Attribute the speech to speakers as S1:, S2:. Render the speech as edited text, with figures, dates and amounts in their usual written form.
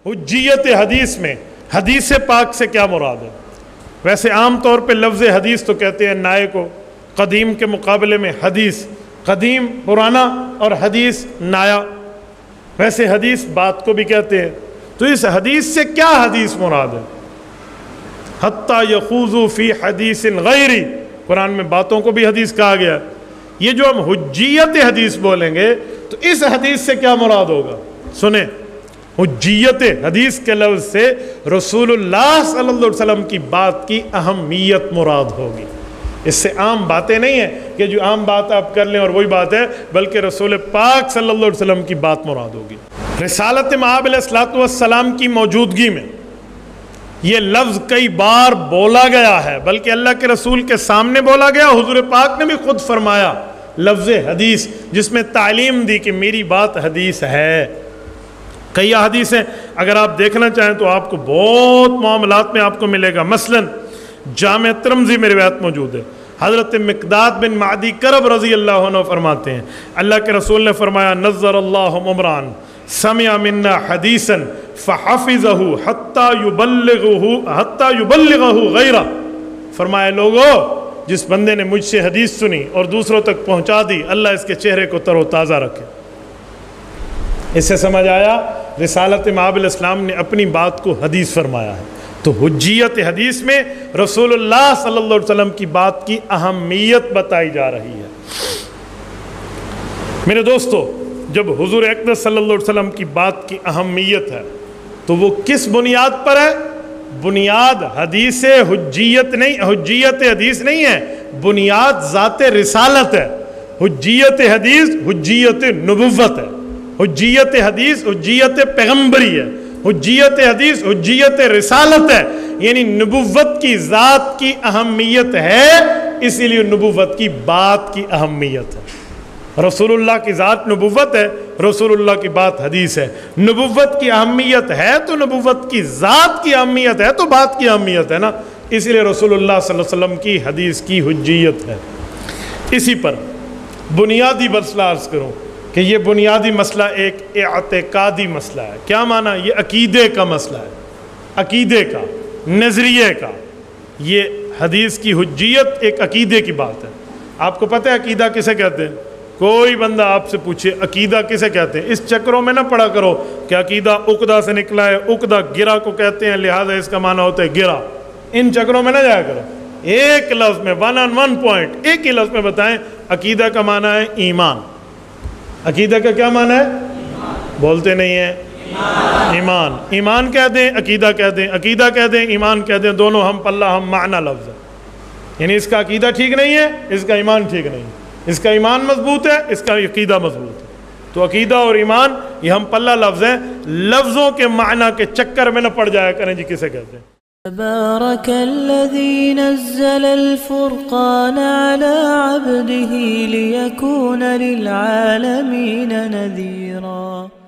S1: حجیت حدیث میں حدیث پاک سے کیا مراد ہے؟ ویسے عام طور پہ لفظ حدیث تو کہتے ہیں نائے کو، قدیم کے مقابلے میں حدیث، قدیم پرانا اور حدیث نایا، ویسے حدیث بات کو بھی کہتے ہیں۔ تو اس حدیث سے کیا حدیث مراد ہے؟ حتیٰ یخوضوا فی حدیث غیری، قرآن میں باتوں کو بھی حدیث کہا گیا۔ یہ جو ہم حجیت حدیث بولیں گے تو اس حدیث سے کیا مراد ہوگا؟ سنیں، حجیت حدیث کے لفظ سے رسول اللہ صلی اللہ علیہ وسلم کی بات کی اہمیت مراد ہوگی۔ اس سے عام باتیں نہیں ہیں کہ جو عام بات آپ کر لیں اور وہی بات ہے، بلکہ رسول پاک صلی اللہ علیہ وسلم کی بات مراد ہوگی۔ رسالت مآب علیہ الصلوۃ والسلام کی موجودگی میں یہ لفظ کئی بار بولا گیا ہے، بلکہ اللہ کے رسول کے سامنے بولا گیا، حضور پاک نے بھی خود فرمایا لفظ حدیث، جس میں تعلیم دی کہ میری بات حدیث ہے۔ کئی حدیث ہیں، اگر آپ دیکھنا چاہیں تو آپ کو بہت معاملات میں آپ کو ملے گا۔ مثلا جامع ترمذی میں روایت موجود ہے، حضرت مقداد بن معدی کرب رضی اللہ عنہ فرماتے ہیں اللہ کے رسول نے فرمایا نظر اللہ عمران سمع منا حدیثا فحفظہ حتی یبلغہ غیرہ، فرمایا لوگو جس بندے نے مجھ سے حدیث سنی اور دوسروں تک پہنچا دی، اللہ اس کے چہرے کو تر و تازہ رکھے۔ اس سے سمجھ آیا رسالت مآب علیہ السلام نے اپنی بات کو حدیث فرمایا ہے۔ تو حجیت حدیث میں رسول اللہ صلی اللہ علیہ وسلم کی بات کی اہمیت بتائی جا رہی ہے۔ میرے دوستو، جب حضور اقدس صلی اللہ علیہ وسلم کی بات کی اہمیت ہے تو وہ کس بنیاد پر ہے؟ بنیاد حدیث حجیت نہیں، حجیت حدیث نہیں ہے، بنیاد ذات رسالت ہے۔ حجیت حدیث حجیت نبوت ہے، حجیت حدیث حجیت پیغمبری ہے، حجیت حدیث حجیت رسالت ہے، یعنی نبوت کی ذات کی اہمیت ہے، اسی لیے نبوت کی بات کی اہمیت ہے۔ رسول اللہ کی ذات نبوت ہے، رسول اللہ کی بات حدیث ہے۔ نبوت کی اہمیت ہے تو نبوت کی ذات کی اہمیت ہے تو بات کی اہمیت ہے نا، اسی لیے رسول اللہ صلی اللہ علیہ وسلم کی حدیث کی حجیت ہے۔ اسی پر بنیادی مسئلہ عرض کروں کہ یہ بنیادی مسئلہ ایک اعتقادی مسئلہ ہے۔ کیا معنی؟ یہ عقیدے کا مسئلہ ہے، عقیدے کا، نظریے کا۔ یہ حدیث کی حجیت ایک عقیدے کی بات ہے۔ آپ کو پتہ ہے عقیدہ کسے کہتے ہیں؟ کوئی بندہ آپ سے پوچھے عقیدہ کسے کہتے ہیں، اس چکروں میں نہ پڑا کرو کہ عقیدہ عقدہ سے نکلا ہے، عقدہ گرہ کو کہتے ہیں لہذا اس کا معنی ہوتا ہے گرہ، ان چکروں میں نہ جایا کرو۔ ایک لفظ میں ون پوائنٹ ایک ہی لفظ میں بتائیں، عقیدہ کا معنی ہے ایمان۔ عقیدہ کا کیا معنی ہے؟ بولتے نہیں ہیں، ایمان۔ ایمان کہہ دیں، عقیدہ کہہ دیں، عقیدہ کہہ دیں، ایمان کہہ دیں، دونوں ہم پلہ ہم معنی لفظ ہے۔ یعنی اس کا عقیدہ ٹھیک نہیں ہے، اس کا ایمان ٹھیک نہیں ہے، اس کا ایمان مضبوط ہے، اس کا عقیدہ مضبوط ہے۔ تو عقیدہ اور ایمان یہ ہم پلہ لفظ ہیں، لفظوں کے معنی کے چکر میں نہ پڑ جایا کریں جی کسے کہتے ہیں۔
S2: تبارك الذي نزل الفرقان على عبده ليكون للعالمين نذيرا